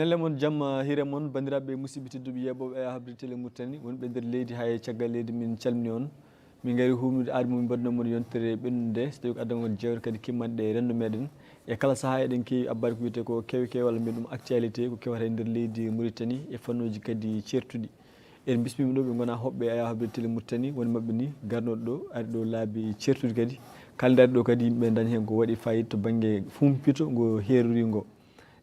ñallemon jamma hire mon bandiraɓe musidɓe tedduɓe yeɓoɓe habre télé Mauritanie wonɓe nder leydi hay caggal leydi min calmini on min gari humnude aadi momin mbaɗnomon yontere ɓennude so tawi ko addangon jewte kadi kimmanɗe renndo meɗen e kala saaha eɗen kewi abbade ko wiyete ko kewe kewe walla mbiyen ɗum actualité ko kewata e nder leydi Mauritanie e fannuji kadi certuɗi en bismima ɗo ɓe gona hoɓɓe aya habre télé Mauritanie woni mabɓe ni garnoɗo ɗo ari ɗo laabi certude kadi kaldari ɗo kadi yimɓe daña hen ko waɗi fayida to banggue fumpito ngo herori ngo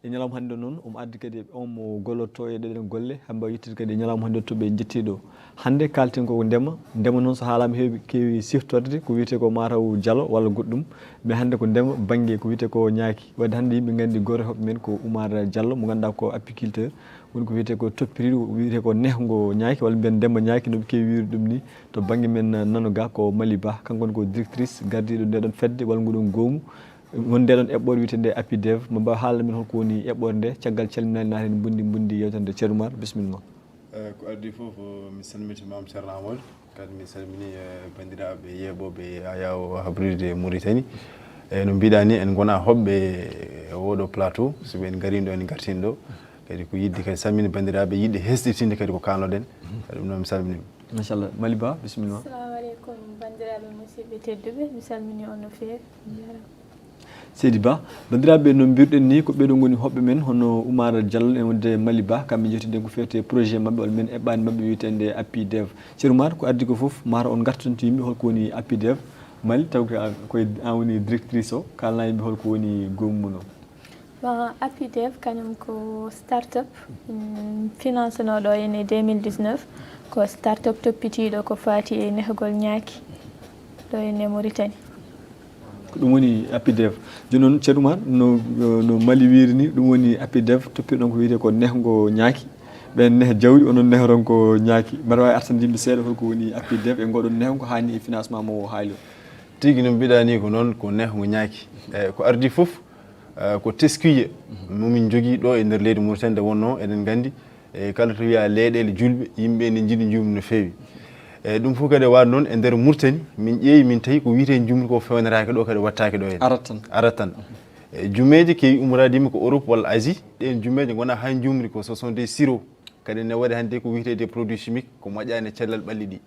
e ñalawma hannde noon omo addi kadi on mo gollotto e ɗeɗen golle ha mbawi yettude kadi ñalawma hannde to ɓe jettiɗo hannde kalten koko ndema noon so haalama kewi siftorde ko wiyete ko mataw Diallo walla goɗɗum mais hannde ko ndema banggue ko wiyete ko ñaaki wadde hannde yimɓe gandi goto hoɓɓe men ko Oumar Diallo mo ganduɗa ko apiculteur woni ko wiyete ko toppiriɗo wiyete ko nehgo ñaaki walla mbiyen ndemba ñaaki noɓe kewi wirude ɗum ni to banggue men nano ga ko Mali Ba kanko woni ko directrice gardiɗo ndeɗon fedde walla ngoɗon goomu won ndeɗon eɓɓore wiyete nde APIDEV mo mbawa haalde men holko woni eɓɓore nde caggal calminali naten bundi yewtere nde ceerno Oumar bisimilla ko addi foof mi salmitimama ceerno Amadou kadi mi salmini bandiraɓe yeɓoɓe ayaw habride Mauritanie e no mbiɗa ni en gona hoɓɓe oɗo plateau soɓe en garino en gartino ɗo kadi ko yidde kadi salmini bandiraɓe yiɗde hesɗitinde kadi ko kalnoɗen kadi ɗum noon mi salminima machallah Mali Ba bisimilla assalamu aleykum bandiraɓe musidɓe tedduɓe mi salmini on no fewi jarama Seydi Ba bandiraɓe no mbirɗen ni ko ɓeɗo goni hoɓɓe men hono Oumar Diallo e wonde Mali Ba kamɓe jettiɗen ko fewte projet mabɓe walla men eɓɓani mabɓe wiyetende APIDEV ceerno Oumar ko addi ko foof mata on gartanto yimɓe holko woni APIDEV Mali taw koye an woni directrice o kalna yimɓe holko woni goomu o bon APIDEV kañum ko start-up finance noɗo ene 2019 ko start-up toppitiɗo ko fati e nehgol ñaaki ɗo ene Mauritanie ko ɗum woni APIDEV joni noon ceerno Oumar no Mali wiiri ni ɗum woni APIDEV toppirɗon ko wiyete ko nehgo ñaaki ɓen neha jawɗi onon nehron ko ñaaki mbaɗa wawi artande yimɓe seeɗa holko woni APIDEV e ngoɗon nehgo hani e financement mo haali o tigui no mbiɗa ni ko noon ko nehgo ñaaki ko ardi foof ko teskuye momin jogui ɗo e nder leydi Mauritanie nde wonno eɗen gandi kala to wiya leyɗele julɓe yimɓe ne jiiɗi jumri no fewi ɗum fof kadi waɗi noon e nder Mauritanie min ƴeewi min tawi ko wiyete jumri ko fewnetake ɗo kadi wattake ɗo hen arat tan jumeje kewi ummorade yimɓe ko Europe walla Asie ɗen jumeje gona han jumri ko ce sont des sirops kadi ne waɗi hande ko wiyete des produits chimiques ko moƴƴani e cellal ɓalli ɗi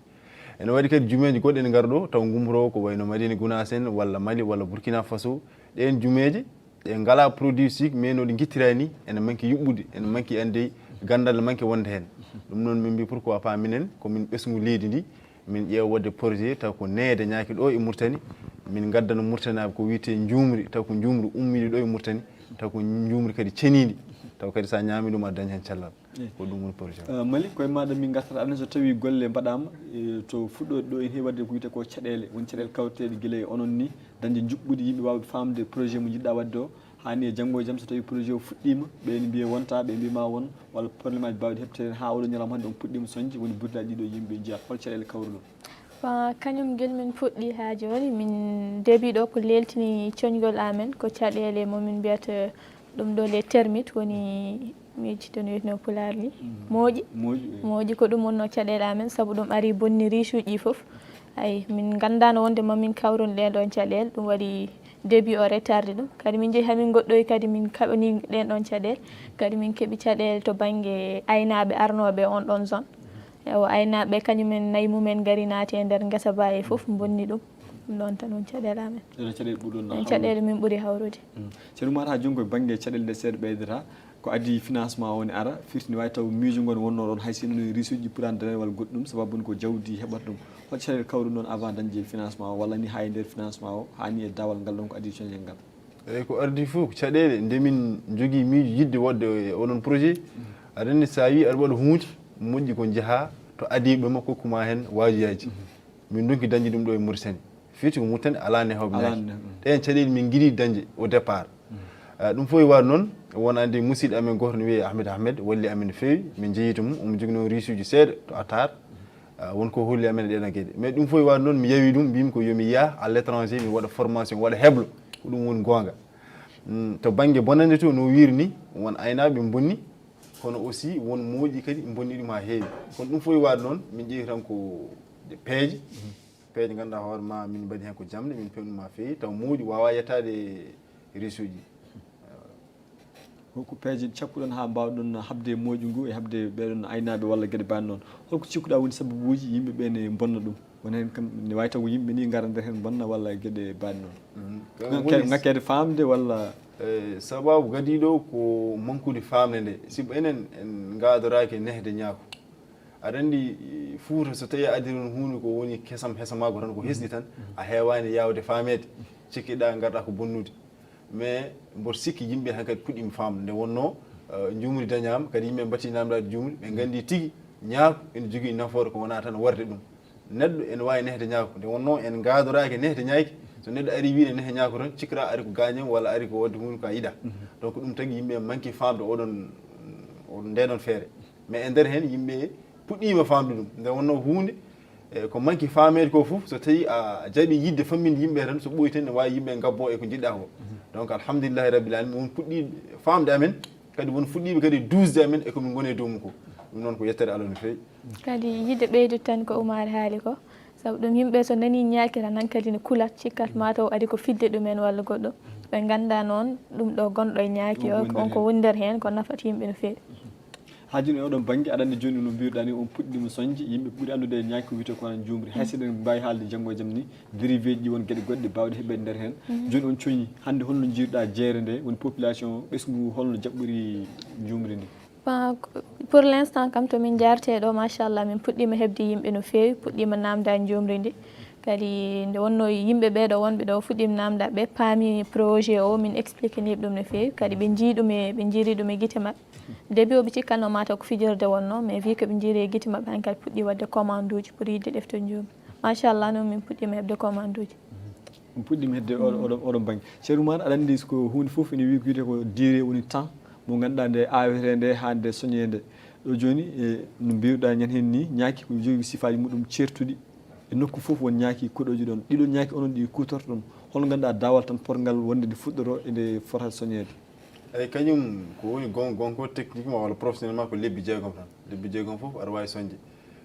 ene waɗi kadi jumeje goɗɗe ne gara ɗo taw gumro ko wayno Madina Gounass en walla Mali walla Burkina Faso ɗen jumeje ɗe ngala produit chimique mais no ɗi guittirani ene manque yuɓɓude ene manque ande gandal manque wonde hen ɗum noon min mbi pourquoi pas minen komin ɓesgu leydi ndi min ƴeewa wadde projet taw ko neede ñaaki ɗo e Mauritanie min gaddano Mauritanaɓe ko wiyete jumri taw ko jumri ummidi ɗo e Mauritanie taw ko jumri kadi cenidi taw kadi sa ñaami ɗum a dañi hen cellal ko ɗum woni projet Mali koye maɗa min gartata anen so tawi golle mbaɗama to fuɗɗode ɗo en heewi wadde ko wiyete ko caɗele woni caɗele kawteɗe guila e onon ni dañde juɓɓudi yimɓe wawɓe famde projet mo jiɗɗa wadde o hani e janggo e jaam so tawi projet o fuɗɗima ɓeni mbiya wonta ɓe mbima won walla probléme aji bawɗi heɓte ha oɗo ñalawma hannde on puɗɗima soñde woni buddaɗi ɗiɗo yimɓe jiyat hol caɗele kawruɗon bon kañum guel min fuɗɗi ha joni min deeɓi ɗo ko leltini coñgol amen ko caɗele momin mbiyata ɗum ɗo les termites woni miiji to no wiyeteno pulaar ni mooƴi ko ɗum wonno caɗele amen saabu ɗum ari bonni riche uji foof ay min gandano wonde mamin kawrun ɗen ɗon caɗele ɗum waɗi début o retardé ɗum kadi min jeehi hamin goɗɗoy kadi min kaɓani ɗen ɗon caɗele kadi min keeɓi caɗele to banggue aynaɓe arnoɓe on ɗon zone ewo aynaɓe kañumen nayyi mumen gari naati e nder guesa ba e foof bonni ɗum ɗon tan woni caɗele amen caɗele ɓuurɗon en caɗele min ɓuuri hawrude ceerno Oumar ha joni koye banggue caɗele nde seeɗa ɓeydata ko adi financement woni ara firti ne wawi taw miijo ngon wonno ɗon hay sinno riche uji ɓuurani dañede walla goɗɗum sababu ko jawdi heɓata ɗum hol caɗele kawru noon avant dañde financement o walla ni ha e nder financement o hani e dawal ngal ɗon ko adi coñel ngal eyyi ko ardi fof ko caɗele ndemin jogui miijo yidde wadde onon projet aɗa andi sa wi aɗa waɗa hunde moƴƴi ko jaaha to adiɓe makko hokkuma hen wajiyaji min donki dañde ɗum ɗo e Mauritanie firti ko Mauritanie ala nehawɓe ñaaki ɗen caɗele min guiɗi dañde au départ ɗum fof e waɗi noon won andi musidɗo amen goto no wiye Ahmed walli amen no fewi min jeeyi to mum omo jogui noon riche uji seeɗa to Atar wonko holli amen e ɗeɗon gueɗe mais ɗum fof e waɗi noon mi yawi ɗum mbimi ko yomi yaa à l' étranger mi waɗa formation waɗa heblo ko ɗum woni gonga to banggue bonande to no wiiri ni won aynaɓe bonni kono aussi won mooƴi kadi bonni ɗum ha heewi kono ɗum fof e waɗi noon min ƴeewi tan ko peeje ganduɗa hoore ma min mbaɗi hen ko jamde min pewni ɗum ha feewi taw mooƴi wawa yettade riche uji ko peeje cappuɗon ha mbawɗon habde moƴu ngu e habde ɓeɗon aynaɓe walla gueɗe bani noon holko cikkuɗa woni sababuji yimɓeɓe ne bonna ɗum wona hen kam ne wawi taw ko yimɓe ni gara nder hen bonna walla gueɗe bani noon ngakkede famde walla sababu gadiɗo ko mankude famde nde sibo enen en gadoraki nehde ñaako aɗa andi Fouta so tawi a addi noon hunde ko woni hesamago tan ko hesɗi tan a hewani yawde famede cikkiɗa garɗa ko bonnude mais mboɗo sikki yimɓe han kadi puɗɗima famde nde wonno jumri dañama kadi yimɓe batti namdade jumri ɓe gandi tigui ñaako ene jogui nafoore ko wona tan warde ɗum neɗɗo ene wawi nehde ñaako nde wonno en gadoraki nehde ñaaki so neɗɗo ari wiide nehe ñaako tan cikkata ari ko gagnam walla ari ko wadde hunde ko a yiɗa donc ɗum tagui yimɓe manqui famde oɗon ndeɗon feere mais e nder hen yimɓe puɗɗima famde ɗum nde wonno hunde ko manqui famede ko foof so tawi a jaaɓi yidde famminde yimɓe tan so ɓooyi tan ne wawi yimɓe gabbo e ko jiɗɗa ko donc alhamdulillahi rabbil alamin won puɗɗi famde amen kadi won fuɗɗiɓe kadi dusde amen e komin goni e dow mum ko ɗum noon ko yettere Allah no fewi kadi yidde ɓeydu tan ko Oumar haali ko sabu ɗum yimɓe so nani ñaakira nan kadi ne kulat cikkat mataw adi ko fidde ɗumen walla goɗɗo ɓe ganda noon ɗum ɗo gonɗo e ñaaki o on ko woni nder hen ko nafat yimɓe no fewi hajino e oɗon banggue aɗa andi joni no mbiruɗa ni on puɗɗima soñde yimɓe ɓuuri andude e ñaaki ko wiyete ko wona jumri hay so eɗen mbawi haalde janggo e jaam ni dérivé ji won gueɗe goɗɗe bawɗe heɓede nder hen joni on cooñi hande holno jiiruɗa jeere nde woni population ɓesgu holno jaɓɓori jumri ndi pour l' instant kam tomin jarte ɗo machallah min puɗɗima hebde yimɓe no fewi puɗɗima namdade jumri ndi kadi nde wonno yimɓe ɓeɗo wonɓe ɗo fuɗɗima namda ɓe paami projet o min explique niɓe ɗum no fewi kadi ɓe jiiri ɗum e guite mabɓe début oɓe cikkanno mataw ko fijirde wonno mais wi ko ɓe jiiri e guite mabɓe hankkadi puɗɗi wadde commande uji pour yidde ɗefte jumri machallah noon min puɗɗima hebde commande uji puɗɗima hedde oɗon banggue ceerno Oumar aɗa andi ko hunde foof ene wi ko wiyete ko durée woni temps mo ganduɗa nde awete nde hande soñede ɗo joni no mbiruɗa ñan hen ni ñaaki ko jogui sifaji muɗum certuɗi e nokku foof won ñaaki koɗoji ɗon ɗiɗo ñaaki onon ɗi kutorto ɗon holno ganduɗa dawal tan porgal wonde nde fuɗɗoro ende fota soñede eyyi kañum ko woni gonko techniquement walla professionnellement ko lebbi jeegom tan lebbi jeegom foof aɗa wawi soñde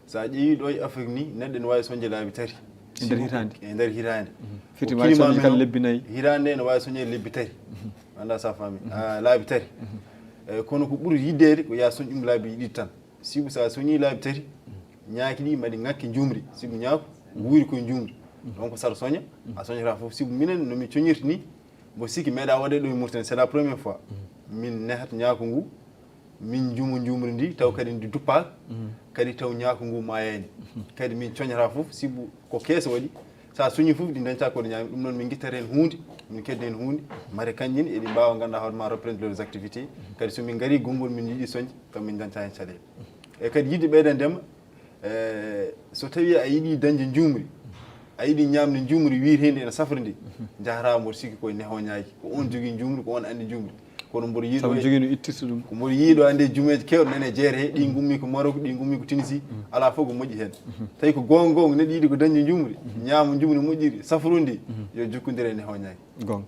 sa ƴeewi ɗo e Afrique ni neɗɗo ne wawi soñde laabi tati e nder hitande e nder hitande fiti wawi soñde kala lebbi nayyi hitande ne wawi soñde lebbi tati anda sa faami laabi tati kono ko ɓuuri yiddede ko ya soñ ɗum laabi ɗiɗi tan sibu sa soñi laabi tati ñaaki ɗi mbaɗi ngakke jumri sibu ñaako guuri koye jumri donc saɗa soña a soñata foof sibu minen nomin coñirta ni mo sikki meeɗa waɗe ɗo e Mauritanie c'est la première fois min nehata ñaako ngu min juumo jumri ndi taw kadi ndi duppaka kadi taw ñaako ngu mayani kadi min coñata foof sibu ko keesa waɗi sa soñi foof ɗi dañta koɗe ñaami ɗum noon min guittata hen hunde min kedde hen hunde mate kanjine eɗi mbawa ganduɗa hoorema reprendre leurs activités kadi somin gaari gongol min yiiɗi soñde taw min dañta hen caɗele e kadi yidde ɓeyɗa ndema so tawi a yiiɗi dañde jumri a yiiɗi ñamde jumri wiitede ene safra ndi jahata mboɗo sikki koye nehoñaki ko on jogui jumri ko on andi jumri kono mboɗo yiiɗo jogui no ittirta ɗum ko mboɗo yiiɗo ande jumeje kewɗe nane jeere he ɗi gummi ko Maroc ɗi gummi ko Tunisie ala fof ko moƴƴi hen tawi ko gonga neɗɗo yiiɗi ko dañde jumri ñaama jumri moƴƴiri safrundi yo jokkodire e nehoñaki gonga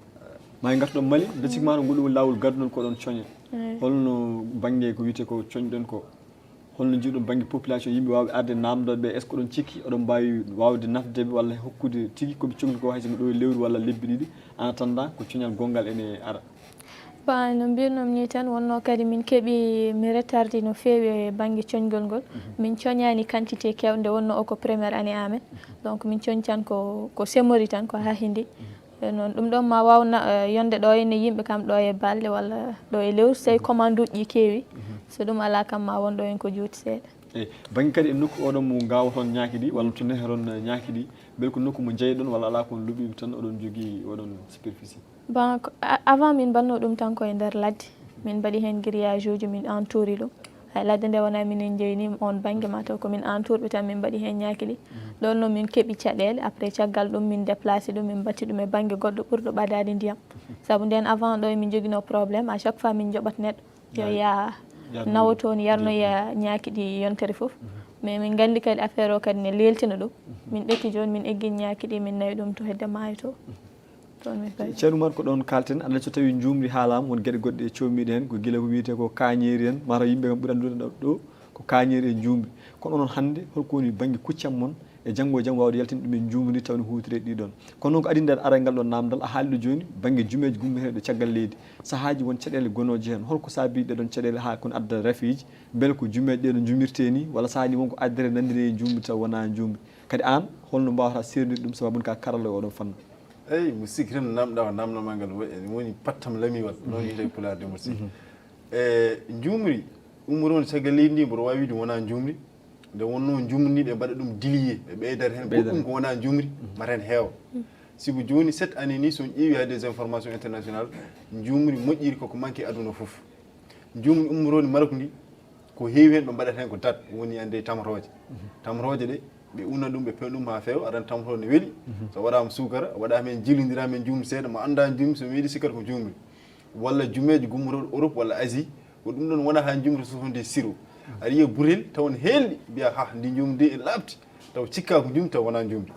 ma gartoɗon Mali beccique maɗo ngol lawol gaddunol koɗon coña holno banggue ko wiyete ko coñɗon ko holno jiiɗon banggue population yimɓe wawɓe arde namdoɓe est ce que oɗon cikki oɗon mbawi wawde nafdeɓe walla hokkude tigui koɓe cohli ko hayso ɗo e lewru walla lebbi ɗiɗi en attendant ko coñal gongal ene ara no mbirnom ni tan wonno kadi min keeɓi mi retardi no fewi e banggue coñgol ngol min coñani quantité kewde wonno o ko premiére année amen donc min coñi tan ko semori tan ko ha hindi noon ɗum ɗon ma wawna yonde ɗo ene yimɓe kam ɗo e balɗe walla ɗo e lewru so tawi commande uji ɗi keewi so ɗum ala kam ma wonɗo hen ko juuti seeɗa eyyi banggue kadi e nokku oɗon mo gawa toon ñaaki ɗi walla to neheron ñaaki ɗi beele ko nokku mo jeeyɗon walla ala kon luuɓiɓe tan oɗon jogui oɗon superficie avant min mbanno ɗum tan koye nder ladde min mbaɗi hen grillage uji min entouri ɗum hay ladde nde wona minen jeeyni on banggue mataw komin entourɓe tan min mbaɗi hen ñaaki ɗi ɗon noon min keeɓi caɗele après caggal ɗum min déplacé ɗum min batti ɗum e banggue goɗɗo ɓurɗo ɓadade ndiyam saabu nden avant ɗo min joguino probléme à chaque fois min joɓat neɗɗo yo yaa nawa toon yarnoya ñaaki ɗi yontere foof mais min gandi kadi affaire o kadi ne leltina ɗum min ɗetti joni min eggui ñaaki ɗi min nawi ɗum to hedde maayo to ceerno Oumar ko ɗon kalten aɗa so tawi jumri haalama won gueɗe goɗɗe comiɗe hen ko guila ko wiyete ko kañeri en mataw yimɓe kam ɓuuri andude ɗo ko ko kañir e juumri kono noon hannde holko woni baŋnge kuccam mon e janngo e jam wawde yaltinde ɗum e juumri tawni huutire ɗiɗon kono noon ko adi nder ara ngal ɗon namdal a haali ɗo jooni baŋnge jumeji gummeteɗo caggal leydi sahaaji won caɗele gonoje heen holko saabi ɗeɗon caɗele ha kono adda rafiiji beele ko jumeje ɗe no jumirte ni walla sahaaji wonko addere nandiri e juumri taw wona juumri kadi an holno mbawata sernirde ɗum sababu ka karalla e oɗon fannu eyi mi sikki tan namɗa o namdoma ngal woni pattam lamiwal noon yiyete pulaarde mo sikki juumri ummuronde caggal leydi ndi mboɗo wawi wiide wona juumri nde wonno jumniɓe mbaɗa ɗum dilier ɓe ɓeydata hen goɗɗum ko wona jumri mata hen heewa sibu joni 7 année ni son ƴeewi ha des informations international jumri moƴƴiri koko manque aduna foof jumri ummoroni Maroc ndi ko heewi hen ɓe mbaɗata hen ko date woni ande tamatoje ɗe ɓe unna ɗum ɓe pewn ɗum ha feewa aɗan tamto ne weeli so waɗama sukara waɗama hen jillodirama hen jumri seeɗa mo anda jumri so weeɗi sikkata ko jumri walla jumeji gummotoɗo Europe walla Asie ko ɗum ɗon wona ha jumri so fonde siro aɗa yiya burel tawon helɗi mbiya ha ndi jumri de e labti taw cikka ko jumri taw wona jumri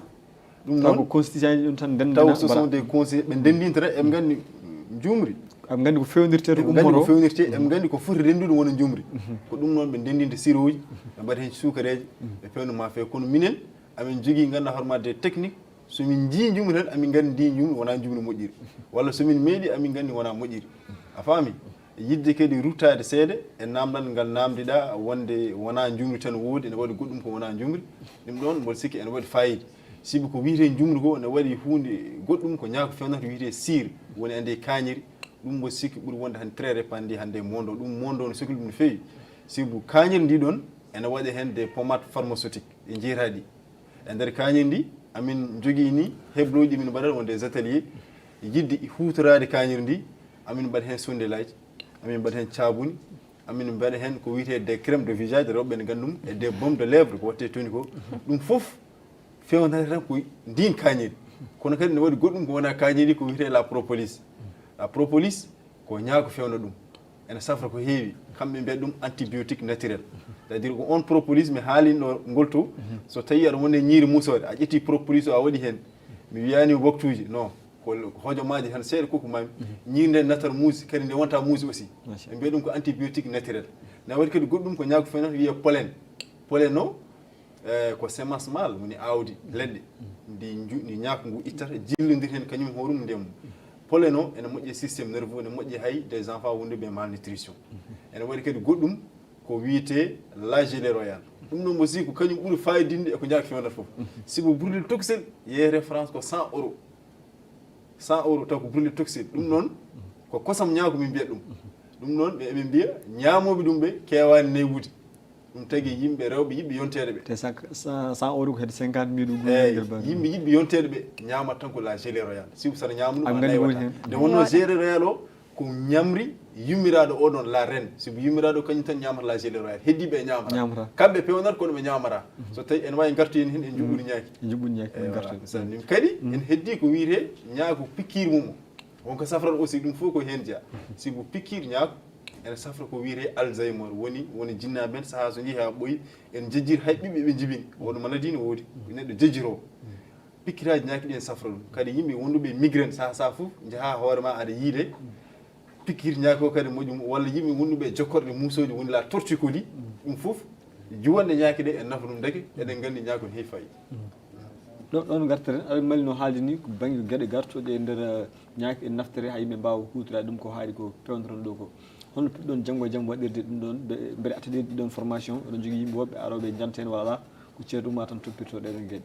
ɗum noon ko constitution ji ɗum tan ndendina taw ce sont des conseils ɓe ndendintata eɓe gandi jumri eɓe gandi ko fewnirte ɗum gandi ko fewnirte eɓe gandi ko foti rendude wona jumri ko ɗum noon ɓe ndendinta siroji ɓe mbaɗa hen sukareji ɓe pewnuma fewi kono minen amin jogui ganduɗa hoorema des technique somin jii jumri tan amin gandi ndi jumri wona jumri moƴƴiri walla somin meeɗi amin gandi wona moƴƴiri a faami yidde kadi ruttade seeɗa e namdal ngal namdiɗa wonde wona jumri tan woodi ene waɗi goɗɗum ko wona jumri ɗum ɗon mboɗo sikki ene waɗi fayida sibi ko wiyete jumri ko ne waɗi hunde goɗɗum ko ñaako fewnata wiyete sir woni ande kañiri ɗum mboɗo sikki ɓuuri wonde han très répandi hande mondo ɗum mondo ne sohli ɗum no fewi sibu kañiri ndi ɗon ene waɗi hen des pommades pharmaceutique ɗe jeetaɗi e nder kañiri ndi amin jogui ni hebloji min mbaɗata won des atelier yidde hutorade kañiri ndi amin mbaɗa hen sondelaji amin mbaɗa hen cabuni amin mbaɗa hen ko wiyete des crème de visage rewɓe ne gandum e des baume de lèvre ko watte toni ko ɗum foof fewnata tan ko ndin kañiri kono kadi ne waɗi goɗɗum ko wona kañiri ko wiyete la propolis ko ñaako fewna ɗum ene safra ko heewi kamɓe mbiyat ɗum antibiotique naturel c'est à dire ko on propolis mi haalino ngol to so tawi aɗa woni e ñiiri musode a ƴetti propolis o a waɗi hen mi wiyani waktuji non ko hojomaji tan seeɗa koko mami ñiiri nde natat muusi kadi nde wonta muusi aussi ɓe mbiya ɗum ko antibiotique naturel ne waɗi kadi goɗɗum ko ñaako fewna wiye pollen o ko semence mâle woni awdi leɗɗe ndi ñaako ngu ittata jillodir hen kañum horum ndemmo pollen o ene moƴƴi systéme nerveux ene moƴƴi hay des enfants wonduɓe malnutrition ene waɗi kadi goɗɗum ko wiyete la gelée royale ɗum ɗon aussi ko kañum ɓuuri fayidinde e ko ñaako fewnata foof sibo brûlé toxel yeeyete France ko 100 € 100 € taw ko brûlé toxel ɗum noon ko kosam ñaako min mbiyat ɗum noon ɓe eɓe mbiya ñaamoɓe ɗum ɓe kewani newude ɗum tagui yimɓe rewɓe yiɓɓe yonteɗe ɓe te 100 € ko hedde 50 000 yimɓe yiɓɓe yonteɗe ɓe ñamata tan ko la gelée royale sibu saɗa ñama ɗum nde wonno gelée royale o ko ñamri yummiraɗo o ɗon la reine sibu yummiraɗo kañum tan ñamata la gelée royale heddiɓe e ñamata kamɓe pewnata kono ɓe ñamata so tawi ene wawi gartoyen hen en juɓɓuɗi ñaaki kadi en heddi ko wiyete ñaako pikkir mum o wonko safrata aussi ɗum fof ko hen jeeya sibu pikkir ñaako ene safra ko wiyete alzheimer woni jinnaɓe men saaha so jeehi ha ɓooyi en jejjiri hay ɓiɓɓe ɓe jibini oɗo maladie ne woodi neɗɗo jejjiro pikkiraji ñaaki ɗi en safra ɗum kadi yimɓe wonduɓe migraine saaha foof jaaha hoorema aɗa yiide pikkir ñaaki o kadi moƴƴum walla yimɓe wonduɓe jokkorɗe musoji woni la torticolis ɗum foof juwanɗe ñaaki ɗe en nafa ɗum deke eɗen gandi ñaako ne heewi fayida ɗon garteren aɗa mali no haaldi ni ko banggue gueɗe gartoɗe e nder ñaaki en naftore ha yimɓe mbawa hutorade ɗum ko haali ko pewnotoon ɗo ko holno puɗɗon janggo e jaam waɗirde ɗum ɗon mbeɗa attade ɗiɗon formation oɗon jogui yimɓe woɓɓe aroɓe janta hen wala ko ceerno Oumar tan toppito ɗeɗon gueɗe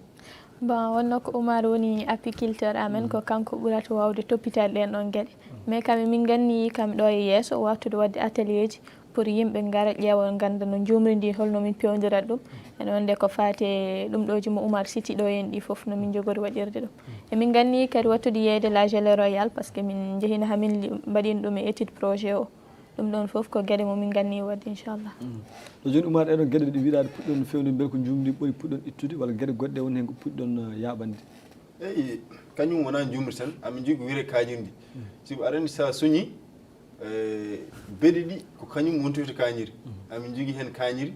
bon wonno ko Oumar woni apiculteur amen ko kanko ɓurata wawde toppitade ɗen ɗon gueɗe mais kam min ganni kam ɗo e yesso wattude wadde atelier ji pour yimɓe gara ƴeewa ganda no jumri ndi holno min pewdirat ɗum ene wonde ko fate ɗum ɗoji mo Oumar city ɗo en ɗi foof nomin jogori waɗirde ɗum emin ganni kadi wattude yeyde la gelée royale par ce que min jeehino hamin mbaɗino ɗum e étude projet o ɗum ɗon foof ko gueɗe momin ganni wadde inchallah ɗo joni Oumar ɗeɗon gueɗe ɗe wiɗade puɗɗon fewnude beele ko jumri ɓuri puɗɗon ittude walla gueɗe goɗɗe woni hen ko puɗɗon yaɓande eyi kañum wona jumri tan amin jogui ko wiyete kañirdi sibo aɗa andi sa soñi beɗe ɗi ko kañum wontoyto kañiri amin jogui hen kañiri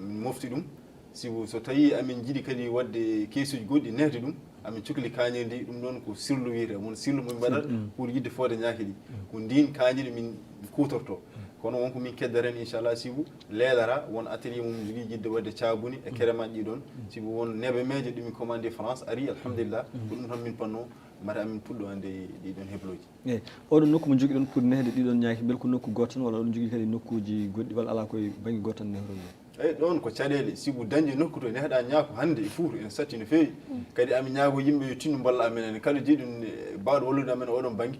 min mofti ɗum sibo so tawi amin jiiɗi kadi wadde keesuji goɗɗi nehde ɗum amin cuhli kañiri ndi ɗum ɗon ko sirlu wiyete won sirlu momin mbaɗata pour yidde fode ñaaki ɗi ko ndin kañiri min kutorto kono wonko min keddaren inchallah sibu leelara won atelier mum jogui jidde wadde caabuni e kereman ɗi ɗon sibu won neɓe meje ɗumi commandé France ari alhamdulillah ko ɗum tan min panno mata amin puɗɗo ande ɗiɗon hebloji eyyi oɗon nokku mo jogui ɗon pour nehde ɗiɗon ñaaki bel ko nokku goto tan walla oɗon jogui kadi nokkuji goɗɗi walla ala koye banggue goto tan nehron eyyi ɗon ko caɗele sibu dañde nokku to nehɗa ñaako hande e Fouta en satti no fewi kadi ami ñaago yimɓe yo tinno balla amen ene kala jiiɗum mbawɗo wallude amen oɗon banggue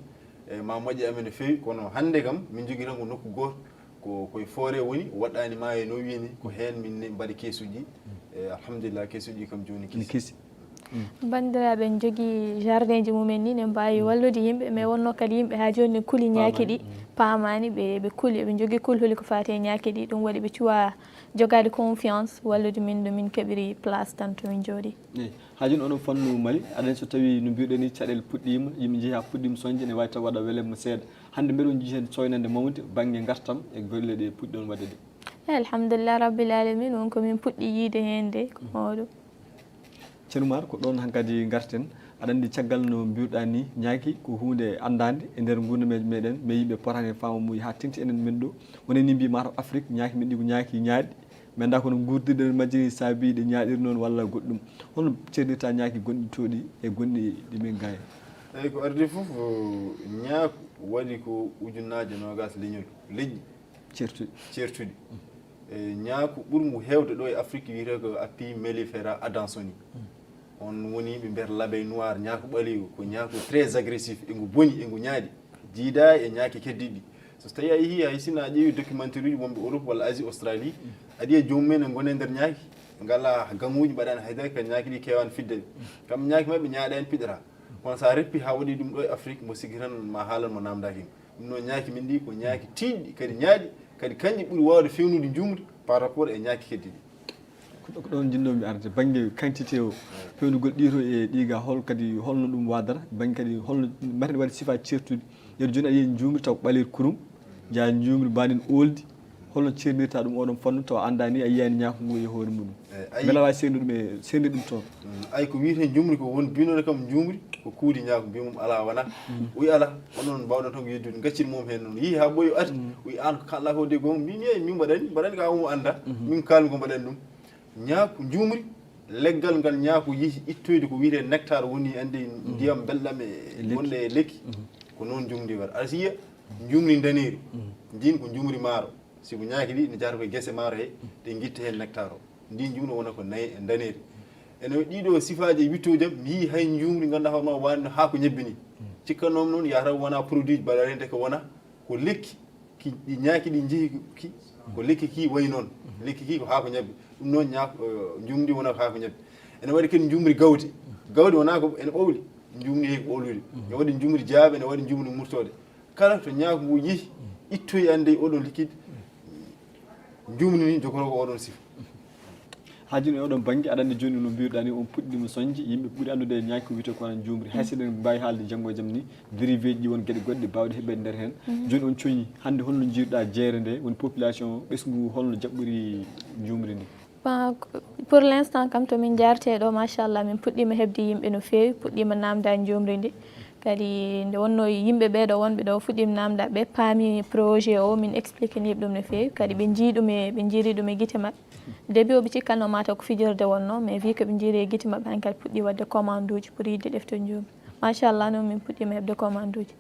e ma moƴƴe amen no fewi kono hande kam min jogui tan ko nokku goto koye forêt woni waɗɗani maayo no wiini ko hen min mbaɗi keesuji e alhamdulillah keesuji kam joni kesi bandiraɓe en jogui jardin ji mumen ni ne mbawi wallude yimɓe mais wonno kadi yimɓe ha joni ne kuuli ñaaki ɗi paamani ɓe kuuli ɓe jogui kulhuli ko fate ñaaki ɗi ɗum waɗi ɓe cuwa jogade confiance wallude min ɗo min keɓiri place tan to min jooɗi eyyi ha joni oɗon fannu Mali aɗani so tawi no mbiruɗen ni caɗele puɗɗima yimɓe jeehi ha puɗɗima soñde ne wawi taw waɗa welema seeɗa hande mbeɗon jii hen soynande mawde banggue gartam e golle ɗe puɗɗi ɗon wadde ɗe alhamdulillah rabbil alamin wonko min puɗɗi yiide hen de ko mawɗum ceerno Mar ko ɗon hankkadi garten aɗa andi caggal no mbiruɗa ni ñaaki ko hunde andade e nder gurnameje meɗen mais yimɓe potani hen famamuji ha tengti enen men ɗo woni ni mbima to Afrique ñaaki men ɗi ko ñaaki ñaaɗi mi anda kono gurdirɗe majjiri saabi ɗe ñaaɗiri noon walla goɗɗum hono ceernirta ñaaki gonɗi toɗi e gonɗi ɗimen ga en eyyi ko ardi foof ñaaku waɗi ko ujunnaje nogas leñol leƴƴi ceertuɗi e ñaaku ɓurmo hewde ɗo e Afrique wiyete ko Apis mellifera adansoni on woni ɓe mbiyata l'abeille noir ñaaku ɓalewu ko ñaaku très agressif e ngu boni e ngu ñaaɗi jiida e ñaaki keddiɗi so tawi a yeehi hay sinno a ƴeewi documentaire uji wonɓe Europe walla Asie Australie aɗa yiya jomumen en gone nder ñaaki ngala gamuji mbaɗani haydara ka ñaaki ɗi kewani fidde kam ñaaki mabɓe ñaaɗani piɗata kono sa reppi ha waɗi ɗum ɗo e Afrique mo sigui tan ma haalan mo namdaki ɗum noon ñaaki min ɗi ko ñaaki tiiɗɗi kadi ñaaɗi kadi kanƴi ɓuuri wawde fewnude jumri par rapport e ñaaki keddiɗi ko ɗon jinnomi arde banggue quantité o fewnugol ɗito e ɗiga hol kadi holno ɗum wadata banggue kadi holno mbaɗa waɗi sifaji certude yeru joni aɗa yiya jumri taw ɓalir kurum jaa jumri mbaɗin oldi holno ceernirta ɗum oɗon fannu taw andani a yiyani ñaako ngu e hoore muɗum beela wawi sernir ɗum e sernir ɗum toon ay ko wiyete jumri ko won binode kam jumri ko kuudi ñaako mbimum ala wona wi ala onon mbawɗon tan ko yeddude gacciri mom hen noon yii ha ɓoyo ati wi an ko kalɗa ko de gom min yeyi min mbaɗani ka omo anda min kalmi ko mbaɗani ɗum ñaako jumri leggal ngal ñaako yihi ittoyde ko wiyete nectar woni andi ndiyam belɗam e wonɗe e lekki ko noon jumri waɗa aɗa siya jumri daneri ndin ko jumri maaro siko ñaaki ɗi ne jata koye guese maaro he ɗe guitta hen nectar o ndin jumri wona ko daneri ene ɗiɗo sifaji e wittoji am mi yii hay jumri ganduɗa hoorema wani ha ko ñebbini cikkannomi noon yataw wona produit ji mbaɗa rente ko wona ko lekki ɗi ñaaki ɗi jeehi ki ko lekki ki wayi noon lekki ki ko ha ko ñebbe ɗum noon ñaako jumri wona ko ha ko ñebbe ene waɗi kadi jumri gawdi wona ko ene ɓowli jumri heeki ɓowlude ne waɗi jumri jaaɓe ene waɗi jumri murtode kala to ñaako ngu yihi ittoyi ande oɗon liquide jumri ni jogoto ko oɗon sifa ha joni oɗon banggue aɗa andi joni no mbiruɗa ni on puɗɗima soñde yimɓe ɓuuri andude e ñaaki ko wiyete ko an jumri hay seɗen mbawi haalde janggo e jaam ni dérivé ji won gueɗe goɗɗe bawɗe heɓede nder hen joni on cooñi hande holno jiiruɗa jeere nde woni population ɓesgu holno jaɓɓori jumri ndi pour l' instant kam tomin jarte ɗo machallah min puɗɗima hebde yimɓe no fewi puɗɗima namdade jumri ndi kadi nde wonno yimɓe ɓeɗo wonɓe ɗo fuɗɗima namdade ɓe paami projet o min expliqué niɓe ɗum no fewi kadi ɓe jiiri ɗum e guite mabɓe début o ɓe cikkanno mataw ko fijirde wonno mais vu que ɓe jiiri e guite mabɓe han kadi puɗɗi wadde commande uji pour yidde ɗefte jumri machallah noon min puɗɗima hebde commande uji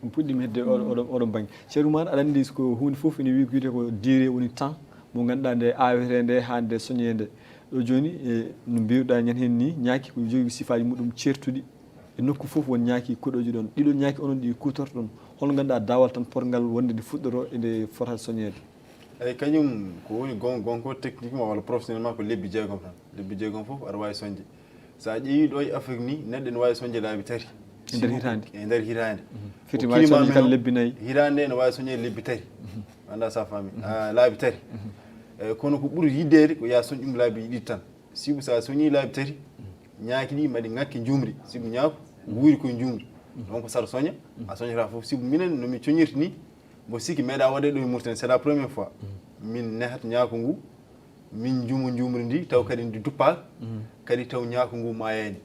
ɗum puɗɗima hedde oɗon banggue ceerno Oumar aɗa andi ko hunde foof ene wi ko wiyete ko durée woni temps mo ganduɗa nde awete nde ha nde soñede ɗo joni no mbiruɗa ñan hen ni ñaaki ko jogui sifaji muɗum certuɗi e nokku foof won ñaaki koɗoji ɗon ɗiɗon ñaaki onon ɗi kutorto ɗon holno ganduɗa dawal tan porgal wonde nde fuɗɗoro ende fota soñede eyyi kañum ko woni gonko techniquement walla professionnellement ko lebbi jeegom tan lebbi jeegom foof aɗa wawi soñde sa ƴeewi ɗo e Afrique ni neɗɗo ne wawi soñde laabi tati e nder hitande fiti wawi soñde kala lebbi nayyi hitande ne wawi soñde lebbi tati anda sa faami laabi tati kono ko ɓuuri yiddede ko ya soñ ɗum laabi ɗiɗi tan sibu sa soñi laabi tati ñaaki ɗi mbaɗi ngakki jumri sibu ñaako guuri koye jumri donc saɗa soña a soñata foof sibu minen nomi coñirti ni mo sikki meeɗa waɗe ɗo e Mauritanie c'est la première fois min nehat ñaako ngu min jumo jumri ndi taw kadi ndi duppaka kadi taw ñaako ngu mayani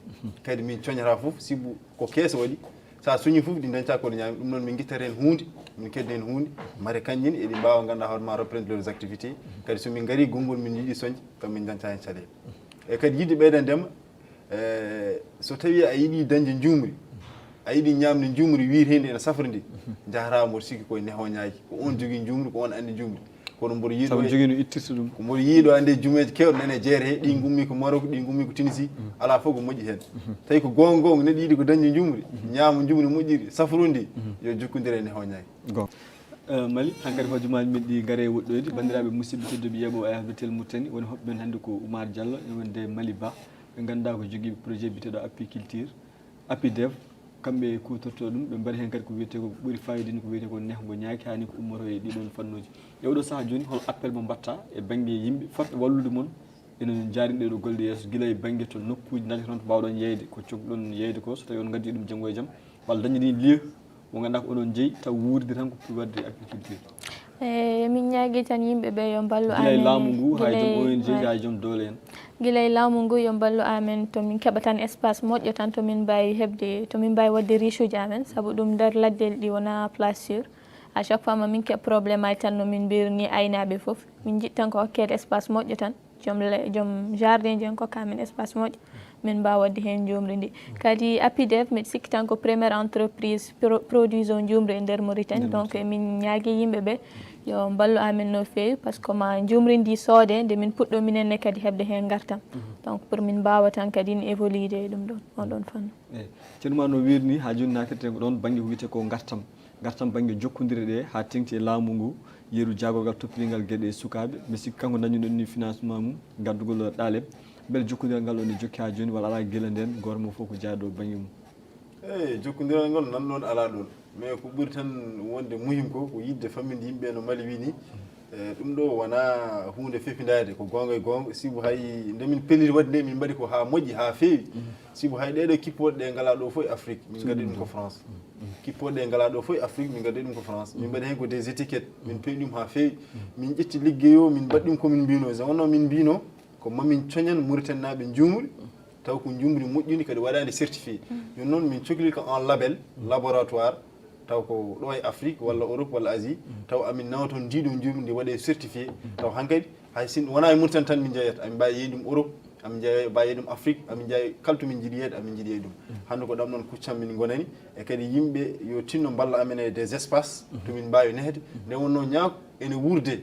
kadi min coñata foof sibu ko keesa waɗi sa suñi fof ɗi dañta koɗe ñaami ɗum noon min guittata hen hunde min kedde hen hunde mare kañƴeni eɗi mbawa ganduɗa hoorema reprendre leurs activités kadi somin gaari gongol min yiiɗi soñde kam min dañta hen caɗele e kadi yidde ɓeyda ndema so tawi a yiiɗi dañde jumri a yiiɗi ñamde jumri wiitede ene safra ndi jahata mboɗo sikki koye nehoñaji ko on jogui jumri ko on andi jumri kono mboɗo yiiɗo jogui no ittirta ɗum ko mboɗo yiiɗo ande jumeje kewɗe nane jeere he ɗi gummi ko Maroc ɗi gummi ko Tunisie ala fof ko moƴƴi hen tawi ko gonga gonga neɗɗo yiiɗi ko dañde jumri ñaama jumri moƴƴiri safrundi yo jokkodire e nehoñaji Mali hankkadi hojomali men ɗi gaare woɗɗoyde bandiraɓe musidɓe tedduɓe yeeɓo AFBTL Mauritanie woni hoɓɓe men hannde ko Oumar Diallo e wonde Mali Ba ɓe ganduɗa ko joguiɓe projet biteɗo apiculture APIDEV kamɓe kutorto ɗum ɓe mbaɗi hen kadi ko wiyete ko ɓuuri fayidini ko wiyete ko nehgo ñaaki hani ko ummoto e ɗiɗon fannuji e oɗo saaha joni hol appel mo mbatta e banggue yimɓe fotɓe wallude moon enen jaariɗe ɗo golle yesso guila e banggue to nokkuji dañata toon to mbawɗon yeyde ko cogɗon yeyde ko so tawi on gaddi ɗum janggo e jaam walla dañde ɗin lieu mo ganduɗa ko oɗon jeeyi taw wuurde tan ko pour wadde agriculture min ñaagui tan yimɓeɓe yo ballu amen guilay laamu ngu hay joom ONG hay joom doole en guilay laamu ngu yo ballu amen tomin keeɓa tan espace moƴƴo tan tomin mbawi hebde tomin mbawi wadde riche uji amen saabu ɗum nder laddel ɗi wona place sûr à chaque fois ma min keeɓ probléme aji tan nomin mbirni aynaɓe foof min jiɗ tan ko hokkede espace moƴƴo tan joom jardin ji en kokka men espace moƴƴo min mbawa wadde hen jumri ndi kadi APIDEV miɗa sikki tan ko premiére entreprise produisant jumri e nder Mauritanie donc min ñaagui yimɓeɓe yo ballu amen no fewi par ce que ma jumri ndi soode nde min puɗɗo minenne kadi hebde hen gartam donc pour min mbawa tan kadi ne évoluide e ɗum ɗon on ɗon fannu eyyi ceerno ma no wirni ha joni natirte ko ɗon banggue ko wiyete ko gartam banggue jokkodire ɗe ha tengti e laamu ngu yeeru jaagogal toppitigal gueɗe sukaɓe mi sikki kanko dañuɗon ni financement mum gaddugol ɗaalem beele jokkodiral ngal ɗon ne jokki ha joni walla ala guila nden goto mo fof ko jaaɗo banggue mum eyyi jokkodiral ngol nan ɗon ala ɗon mais ko ɓuuri tan wonde muhim ko yidde famminde yimɓe no Mali wi ni ɗum ɗo wona hunde fefidade ko gonga e gonga sibu hay ndemin pelliti wadde nde min mbaɗi ko ha moƴƴi ha feewi sibu hay ɗeɗo kippoɗe ɗe ngala ɗo fof e Afrique min gaddi ɗum ko France kippoɗe ɗe ngala ɗo fof e Afrique min gaddi ɗum ko France min mbaɗi hen ko des étiquettes min peewi ɗum ha feewi min ƴetti ligguey o min mbaɗi ɗum komin mbino wonno min mbino ko mamin coñan Mauritanie naɓe jumri taw ko jumri moƴƴini kadi waɗade certifié joni noon min cohli ko en label laboratoire taw ko ɗo e Afrique walla Europe walla Asie taw amin nawa toon ndiɗo jumri ndi waɗe certifié taw hankkadi hay sin wona e Mauritanie tan min jeeyata amin mbawi yeey ɗum Europe amin mbawi yeey ɗum Afrique amin jeeya kala to min jiiɗi yeeyde amin jiiɗi yeey ɗum hande ko ɗam ɗon kuccam min gonani e kadi yimɓe yo tinno balla amen e des espaces to min mbawi nehde nde wonno ñaako ene wurde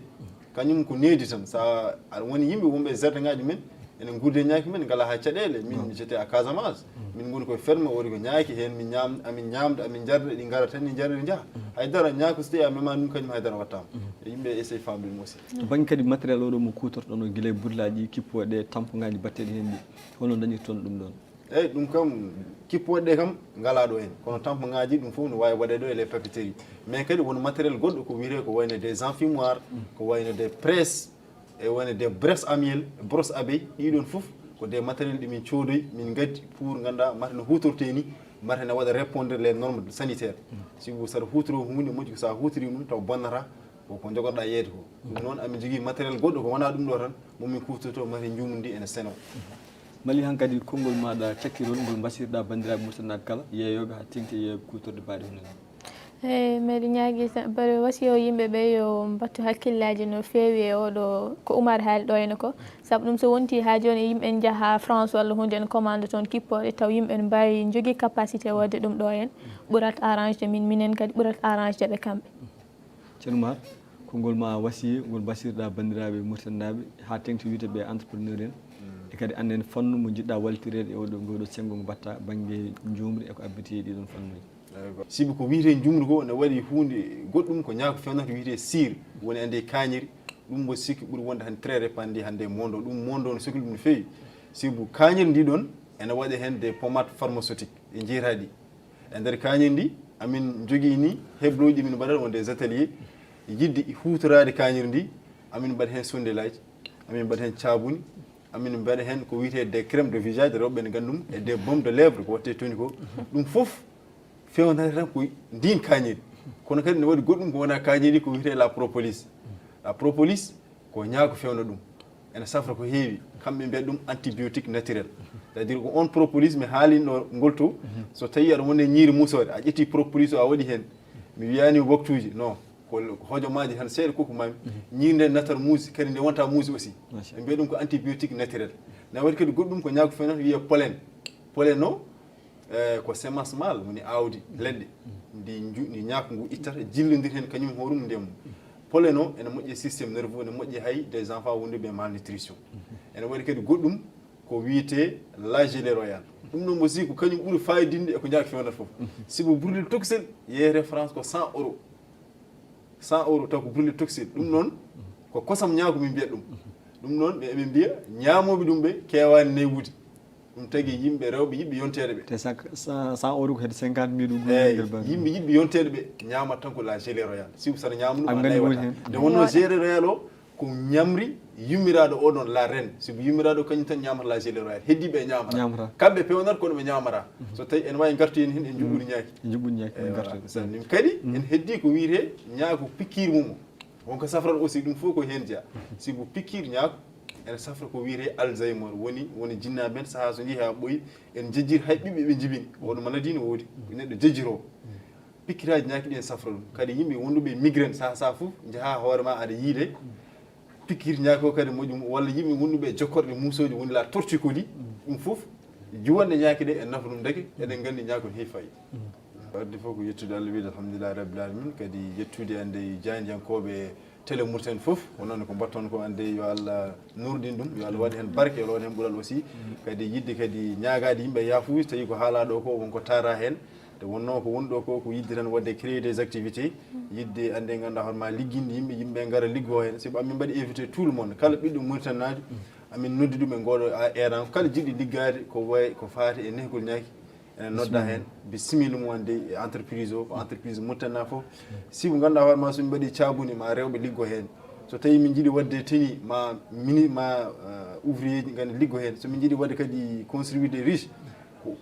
kañum ko needi tan sa aɗa woni yimɓe wonɓe jardin ngaji men enen gurde ñaaki men ngala ha caɗele min jete à Casamance min goni koye ferme woni ko ñaaki hen min amin ñamda amin jarda ɗi gara tan ni jarda ɗi jaaha haydara ñaako so tawi a mema ɗum kañum haydara wattama yimɓe essaye famde ɗum aussi to banggue kadi matériel oɗo mo kutorɗon o guila e burlaji kippoɗe ɗe tampoŋaji batteɗi hen ɗi holno dañirton ɗum ɗon eyyi ɗum kam kippoɗe ɗe kam ngala ɗo hen kono tampoŋaji ɗum fof ne wawi waɗede ɗo e les papeterie mais kadi won matériel goɗɗo ko wiyete ko wayno des enfumoires ko wayno des presses e wone des brosse à miel brosse abeille ɗiɗon fof ko des matériel ɗi min coodoyi min gaddi pour ganduɗa mata no hutorte ni mata ne waɗa répondre les normes sanitaires si vous saɗa hutoro hunde moƴƴi ko sa hutiri ɗum taw bonnata koko jogoɗa yeeyde ko ɗum noon amin jogui matériel goɗɗo ko wona ɗum ɗo tan momin kuftoto mate jumundi ene seno Mali hankkadi konngol maɗa cakkirol ngol basirɗa bandiraɓe musidɗaɓe kala yeeyoɓe ha tengti e kutorde mbaɗi hono eyyi mbiɗa ñaagui bare wasi o yimɓeɓe yo mbattu hakkillaji no feewi e oɗo ko Oumar haali ɗo henna ko saabu ɗum so wonti ha joni yimɓe en jaaha France walla hunde en commande toon kippoɗe taw yimɓe en mbawi jogui capacité wadde ɗum ɗo hen ɓuurat arrange de minen kadi ɓuurat arrange de ɓe kamɓe ceerno Oumar konngol ma wasiye ngol basirɗa bandiraɓe murtannaɓe ha tengti wiiteɓe entrepreneur en e kadi anden fannu mo jiɗɗa waltirede e oɗo ngoɗo senggo ngo mbatta banggue jumri eko abbiti ɗiɗon fannuji sibi ko wiyete jumri ko ne waɗi hunde goɗɗum ko ñaako fewnata wiyete sir woni ande kañiri ɗum mo sikki ɓuuri wonde han très répandi hande mondo ɗum mondo no sohli ɗum no fewi sibu kañiri ndi ɗon ene waɗi hen des pommades pharmaceutiques e jeetaɗi e nder kañiri ndi amin jogui ni hebloji min mbaɗata won des ateliers yidde hutorade kañiri ndi amin mbaɗa hen sondelaji amin mbaɗa hen cabuni amin mbaɗa hen ko wiyete des crèmes de visage rewɓe ne gandum e des baumes de lèvre ko watte toni ko ɗum foof fewnata tan ko ndin kañiri kono kadi ne waɗi goɗɗum ko wona kañiri ko wiyete la propolis ko ñaako fewna ɗum ene safra ko heewi kamɓe mbiyata ɗum antibiotique naturel c'est à dire ko on propolis mi haalino ngol to so tawi aɗa woni ñiiri musode a ƴetti propolis o a waɗi hen mi wiyani waktuji non ko hojomaji tan seeɗa koko mami ñiiri nde natat muusi kadi nde wonta muusi aussi ɓe mbiya ɗum ko antibiotique naturel ne waɗi kadi goɗɗum ko ñaako fewnata wiye pollen o ko semence mal woni awdi leɗɗe ndi ñaako ngu ittata jillodir hen kañum horum ndemu pollen o ene moƴƴi systéme nerveux ene moƴƴi hay des enfants wonduɓe e malnutrition ene waɗi kadi goɗɗum ko wiyete la gelée royale ɗum ɗon aussi ko kañum ɓuuri fayidinde eko ñaako fewnata foof sibo brûlé toxel yeeye référence ko 100 €. 100 € taw ko brûlé toxel ɗum noon ko kosam ñaako min mbiyat ɗum noon ɓe mbiya ñaamoɓe ɗum ɓe kewani newude ɗum tagi yimɓe rewɓe yiɓɓe yonteɗe ɓe te 100 € ko hedde 50 000 eyyi yimɓe yiɓɓe yonteɗe ɓe ñamat tan ko la gelée royale si saɗa ñaama ɗum a wata nde wonno gelée royale o ko ñamri yummiraɗo oɗon la reine sibo yummiraɗo kañum tan ñamata la gelée royale heddiɓe e ñamata kamɓe pewnata kono ɓe ñamata so tawi en wawi gartu hen e juɓɓudi ñaaki kadi en heddi ko wiyete ñaako pikkir mum o wonko safrata aussi ɗum fof ko hen jeeya sibo pikkir ñaako ene safra ko wiyete alzheimer woni jinnaɓe en saaha so jeehi ha ɓooyi en jejjiri hay ɓiɓɓe ɓe jibini oɗo maladie ne woodi neɗɗo jejjiro pikkiraji ñaaki ɗi en safra ɗum kadi yimɓe wonduɓe migraine saaha foof jaaha hoorema aɗa yiide pikkir ñaaki o kadi moƴƴum walla yimɓe wonduɓe jokkorɗe musoji woni la torticolis ɗum foof juwanɗe ñaaki ɗe en nafa ɗum deke eɗen gandi ñaaki on heewi fayi wadde fof ko yettude Allah wiide alhamdulillahi rabbil alamin kadi yettude ande jayndiyankoɓe télé Mauritanie fof onoon ko mbatton ko ande yo Allah nurɗin ɗum yo Allah waɗi hen barke yo Allah waɗi hen ɓuural aussi kadi yidde kadi ñaagade yimɓe yafuji tawi ko haalaɗo ko wonko tara hen nde wonno ko wonɗo ko yidde tan wadde créer des activités yidde ande ganduɗa hoorema ligginde yimɓe gara liggo hen saabu amin mbaɗi invité tout le monde kala ɓiɗɗo Mauritanie najo amin noddi ɗum e ngoɗo eran kala jiɗɗo liggade ko way ko faati e nehgol ñaaki enen nodda hen bisimilla mum ande entreprise o ko entreprise Mauritanie fof sibo ganduɗa hoorema somin mbaɗi cabuni ma rewɓe liggo hen so tawi min jiiɗi wadde teni ma ouvrier ji gandi liggo hen somin jiiɗi wadde kadi construire des riches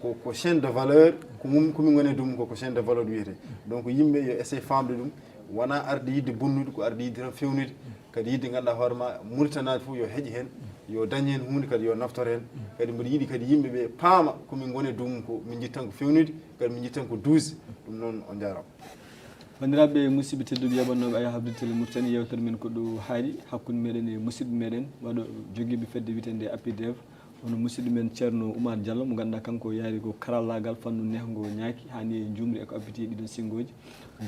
ko chaîne de valeur komin goni ɗum ko chaîne de valeur wiyete donc yimɓe yo essaye famde ɗum wona arde yidde bonnude ko arde yidde tan fewnude kadi yidde ganduɗa hoorema Mauritanie fof yo heeƴi hen yo dañi hen hunde kadi yo naftoro hen kadi mbiɗa yiiɗi kadi yimɓeɓe paama komin goni ɗum ko min jitta tan ko fewnude kadi min jitta tan ko duuse ɗum noon on jarama bandiraɓe musidɓe tedduɓe yaɓannoɓe aya habde télé Mauritanie yewtere men ko ɗo haaɗi hakkude meɗen e musidɓe meɗen waɗo joguiɓe fedde witende APIDEV hono musidɗo men ceerno Oumar Diallo mo ganduɗa kanko yaari ko karallagal fannu nehgo ñaaki hani e jumri eko abbiti ɗiɗon singgoji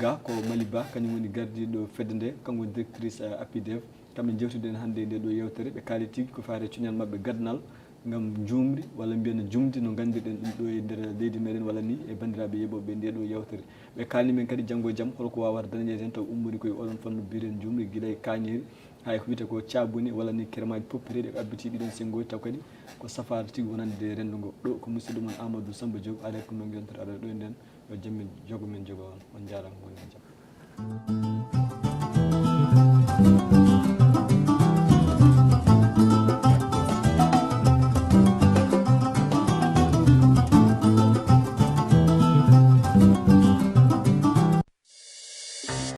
ga ko Mali Ba kañum woni gardiɗo fedde nde kanko woni directrice APIDEV kamɓe jewtiden hannde nde ɗo yewtere ɓe kaali tigui ko faare cuñal mabɓe gadnal gam jumri walla mbiyen jumdi no gandirɗen ɗum ɗo e nder leydi meɗen walla ni e bandiraɓe yeɓoɓe nde ɗo yewtere ɓe kalni men kadi janggo e jaam holko wawata dañede hen taw ummori koye oɗon fannu biren jumri guila e kañeri hay ko wiyete ko cabuni walla ni kermaji poppireɗi ko abbiti ɗiɗon senggoji taw kadi ko safaro tigui wonande rendo ngo ɗo ko musidɗo moon Amadou Samba Diop ala ko no yontere aɗa ɗo e nden yo jammin jogo men jogo on jarama woni e jaam